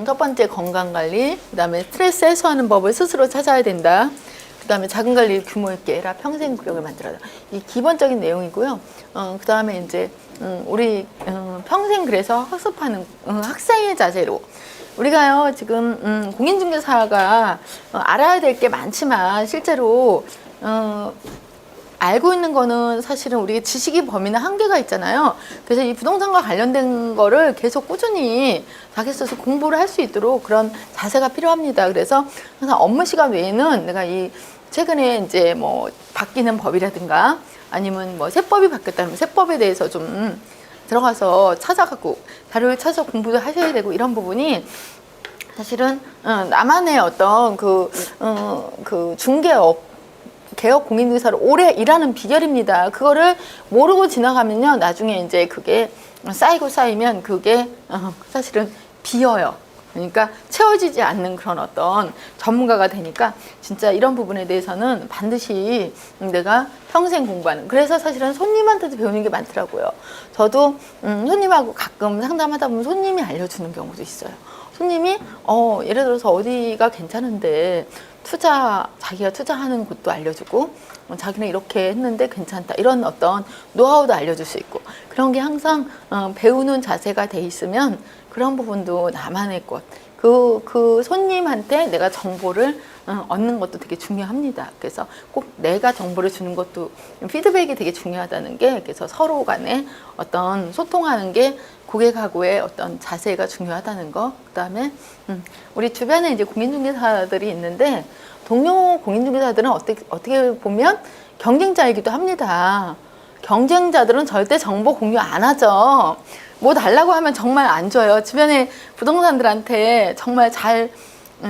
첫 번째 건강관리, 그 다음에 스트레스 해소하는 법을 스스로 찾아야 된다. 그 다음에 작은관리 규모 있게 해라. 평생 구력을 만들어라. 이 기본적인 내용이고요. 그 다음에 이제 우리 평생 그래서 학습하는 학생의 자세로 우리가요 지금 공인중개사가 알아야 될 게 많지만 실제로 알고 있는 거는 사실은 우리가 지식의 범위는 한계가 있잖아요. 그래서 이 부동산과 관련된 거를 계속 꾸준히 자기 스스로 공부를 할 수 있도록 그런 자세가 필요합니다. 그래서 항상 업무 시간 외에는 내가 이 최근에 이제 뭐 바뀌는 법이라든가 아니면 뭐 세법이 바뀌었다면 세법에 대해서 좀 들어가서 찾아갖고 자료를 찾아 공부도 하셔야 되고 이런 부분이 사실은 나만의 어떤 그 중개업 개업 공인중개사로 오래 일하는 비결입니다. 그거를 모르고 지나가면요, 나중에 이제 그게 쌓이면 그게 사실은 비어요. 그러니까 채워지지 않는 그런 어떤 전문가가 되니까 진짜 이런 부분에 대해서는 반드시 내가 평생 공부하는. 그래서 사실은 손님한테도 배우는 게 많더라고요. 저도 손님하고 가끔 상담하다 보면 손님이 알려주는 경우도 있어요. 손님이 예를 들어서 어디가 괜찮은데 자기가 투자하는 곳도 알려주고 자기는 이렇게 했는데 괜찮다 이런 어떤 노하우도 알려줄 수 있고 그런 게 항상 배우는 자세가 돼 있으면 그런 부분도 나만의 것 그 손님한테 내가 정보를 얻는 것도 되게 중요합니다. 그래서 꼭 내가 정보를 주는 것도 피드백이 되게 중요하다는 게 그래서 서로 간에 어떤 소통하는 게 고객하고의 어떤 자세가 중요하다는 거. 그다음에 우리 주변에 이제 공인중개사들이 있는데 동료 공인중개사들은 어떻게 보면 경쟁자이기도 합니다. 경쟁자들은 절대 정보 공유 안 하죠. 뭐 달라고 하면 정말 안 줘요. 주변에 부동산들한테 정말 잘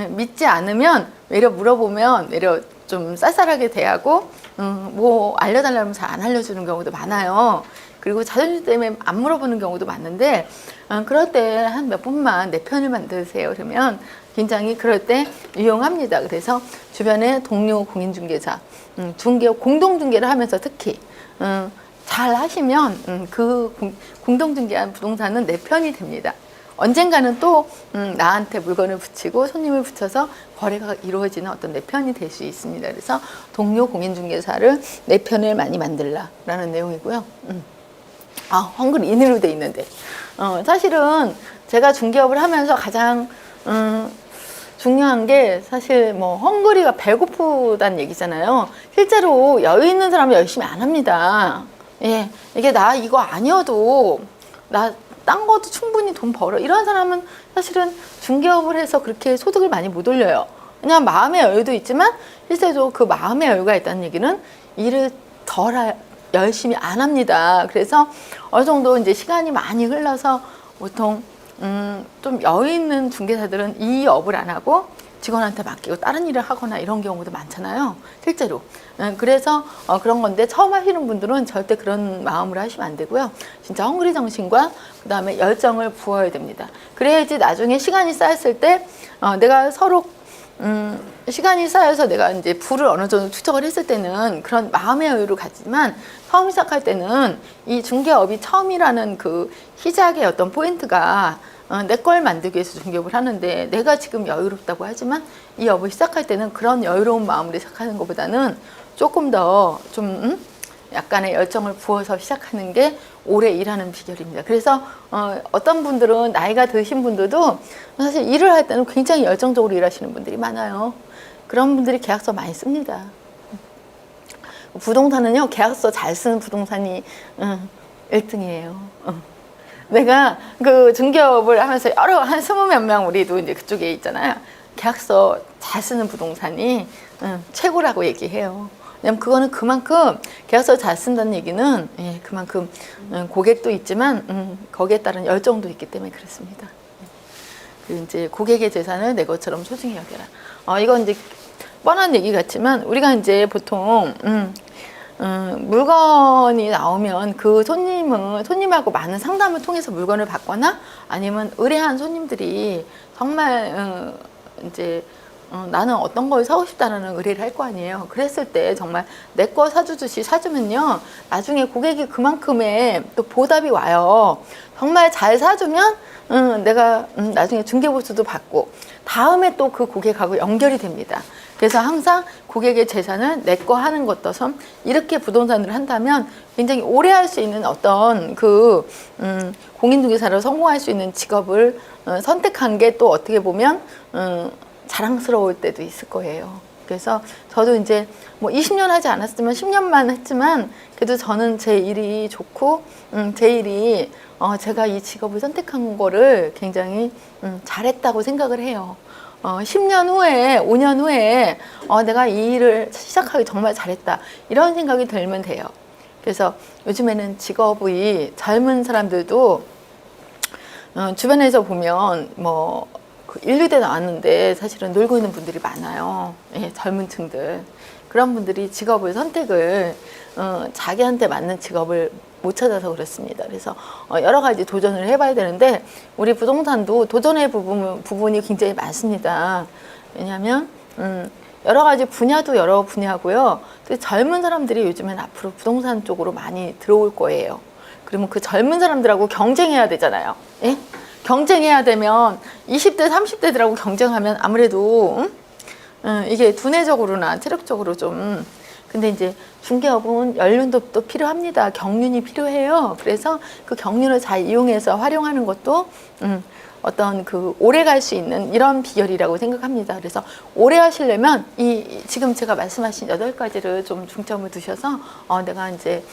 믿지 않으면 외려 물어보면 외려 좀 쌀쌀하게 대하고 뭐 알려달라면 잘 안 알려주는 경우도 많아요. 그리고 자존심 때문에 안 물어보는 경우도 많은데 그럴 때 한 몇 분만 내 편을 만드세요. 그러면 굉장히 그럴 때 유용합니다. 그래서 주변에 동료 공인중개사, 공동중개를 하면서 특히 잘 하시면 그 공동중개한 부동산은 내 편이 됩니다. 언젠가는 또 나한테 물건을 붙이고 손님을 붙여서 거래가 이루어지는 어떤 내 편이 될 수 있습니다. 그래서 동료 공인중개사를 내 편을 많이 만들라라는 내용이고요. 한글 인으로 돼 있는데 사실은 제가 중개업을 하면서 가장 중요한 게 사실 뭐 헝그리가 배고프다는 얘기잖아요. 실제로 여유 있는 사람은 열심히 안 합니다. 예, 이게 나 이거 아니어도 나 딴 것도 충분히 돈 벌어. 이런 사람은 사실은 중개업을 해서 그렇게 소득을 많이 못 올려요. 그냥 마음의 여유도 있지만 실제로 그 마음의 여유가 있다는 얘기는 일을 덜 열심히 안 합니다. 그래서 어느 정도 이제 시간이 많이 흘러서 보통 좀 여유 있는 중개사들은 이 업을 안 하고 직원한테 맡기고 다른 일을 하거나 이런 경우도 많잖아요. 실제로. 그래서 그런 건데 처음 하시는 분들은 절대 그런 마음으로 하시면 안 되고요. 진짜 헝그리 정신과 그 다음에 열정을 부어야 됩니다. 그래야지 나중에 시간이 쌓였을 때 내가 서로 시간이 쌓여서 내가 이제 부를 어느 정도 축적을 했을 때는 그런 마음의 여유를 가지만 처음 시작할 때는 이 중개업이 처음이라는 그 시작의 어떤 포인트가 내 걸 만들기 위해서 중개업을 하는데 내가 지금 여유롭다고 하지만 이 업을 시작할 때는 그런 여유로운 마음으로 시작하는 것보다는 조금 더 좀 약간의 열정을 부어서 시작하는 게 오래 일하는 비결입니다. 그래서 어떤 분들은 나이가 드신 분들도 사실 일을 할 때는 굉장히 열정적으로 일하시는 분들이 많아요. 그런 분들이 계약서 많이 씁니다. 부동산은요, 계약서 잘 쓰는 부동산이 1등이에요. 내가 그 중개업을 하면서 한 20몇 명 우리도 이제 그쪽에 있잖아요. 계약서 잘 쓰는 부동산이 최고라고 얘기해요. 왜냐면 그거는 그만큼 계약서 잘 쓴다는 얘기는 그만큼 고객도 있지만 거기에 따른 열정도 있기 때문에 그렇습니다. 그 이제 고객의 재산을 내 것처럼 소중히 여겨라. 이건 이제 뻔한 얘기 같지만 우리가 이제 보통 물건이 나오면 그 손님하고 많은 상담을 통해서 물건을 받거나 아니면 의뢰한 손님들이 정말 이제 나는 어떤 걸 사고 싶다라는 의뢰를 할 거 아니에요. 그랬을 때 정말 내 거 사주듯이 사주면요, 나중에 고객이 그만큼의 또 보답이 와요. 정말 잘 사주면 내가 나중에 중개보수도 받고 다음에 또 그 고객하고 연결이 됩니다. 그래서 항상 고객의 재산을 내 거 하는 것처럼 이렇게 부동산을 한다면 굉장히 오래 할 수 있는 어떤 그 공인중개사로 성공할 수 있는 직업을 선택한 게 또 어떻게 보면 자랑스러울 때도 있을 거예요. 그래서 저도 이제 뭐 20년 하지 않았으면 10년만 했지만 그래도 저는 제 일이 좋고 제 일이 제가 이 직업을 선택한 거를 굉장히 잘했다고 생각을 해요. 10년 후에 5년 후에 내가 이 일을 시작하기 정말 잘했다 이런 생각이 들면 돼요. 그래서 요즘에는 직업이 젊은 사람들도 주변에서 보면 뭐 인류대 나왔는데 사실은 놀고 있는 분들이 많아요. 예, 젊은 층들. 그런 분들이 직업을 선택을 자기한테 맞는 직업을 못 찾아서 그렇습니다. 그래서 여러 가지 도전을 해봐야 되는데 우리 부동산도 도전의 부분이 굉장히 많습니다. 왜냐하면 여러 가지 분야도 여러 분야고요. 또 젊은 사람들이 요즘엔 앞으로 부동산 쪽으로 많이 들어올 거예요. 그러면 그 젊은 사람들하고 경쟁해야 되잖아요. 예? 경쟁해야 되면 20대, 30대들하고 경쟁하면 아무래도 이게 두뇌적으로나 체력적으로 좀 근데 이제 중개업은 연륜도 또 필요합니다. 경륜이 필요해요. 그래서 그 경륜을 잘 이용해서 활용하는 것도 어떤 그 오래 갈 수 있는 이런 비결이라고 생각합니다. 그래서 오래 하시려면 지금 제가 말씀하신 8가지를 좀 중점을 두셔서 내가 이제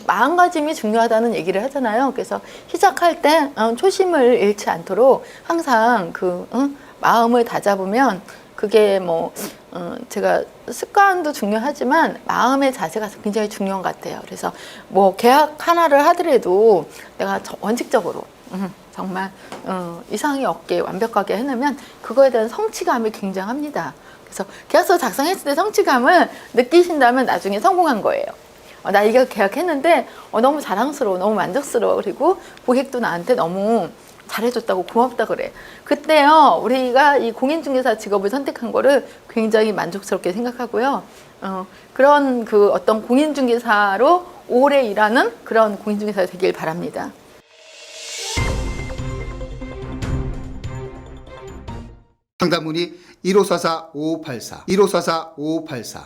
마음가짐이 중요하다는 얘기를 하잖아요. 그래서 시작할 때 초심을 잃지 않도록 항상 그 마음을 다잡으면 그게 뭐 제가 습관도 중요하지만 마음의 자세가 굉장히 중요한 것 같아요. 그래서 뭐 계약 하나를 하더라도 내가 원칙적으로 정말 이상이 없게 완벽하게 해내면 그거에 대한 성취감이 굉장합니다. 그래서 계약서 작성했을 때 성취감을 느끼신다면 나중에 성공한 거예요. 나 이거 계약했는데 너무 자랑스러워, 너무 만족스러워. 그리고 고객도 나한테 너무 잘해줬다고 고맙다 그래. 그때요 우리가 이 공인중개사 직업을 선택한 거를 굉장히 만족스럽게 생각하고요. 그런 그 어떤 공인중개사로 오래 일하는 그런 공인중개사가 되길 바랍니다. 상담 문의 1544-5584 1544-5584